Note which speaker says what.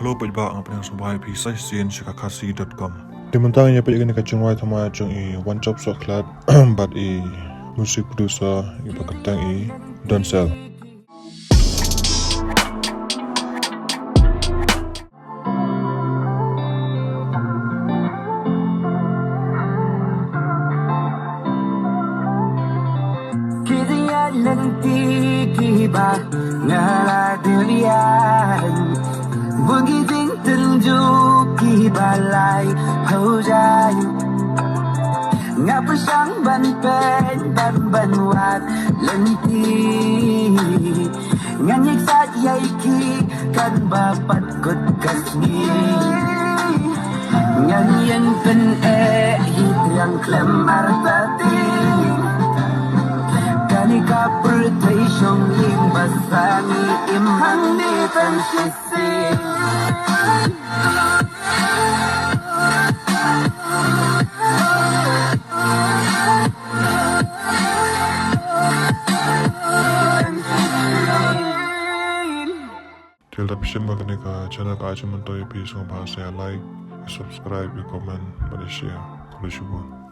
Speaker 1: Hello put ba ang apeng subay pi sai sin shikakasi.com.
Speaker 2: Dimantang niya pwede ka chungwai thama chung I one chop so klat but I music producer I pakatang I Don Sell.
Speaker 3: Nanti kiba ngala dilian bungi ding tenju kiba lai hau jai ngapa sang ban pen ban wat lenti nganyik sat yai ki kan bapat kot kasni nyanyian pen yang klem artati Kanika pertai shong ling basani imhang di tansisi
Speaker 2: Till the pishim bagane ka channel ka achiman toy pi song bahasa like, subscribe, comment, share. Kulishubu.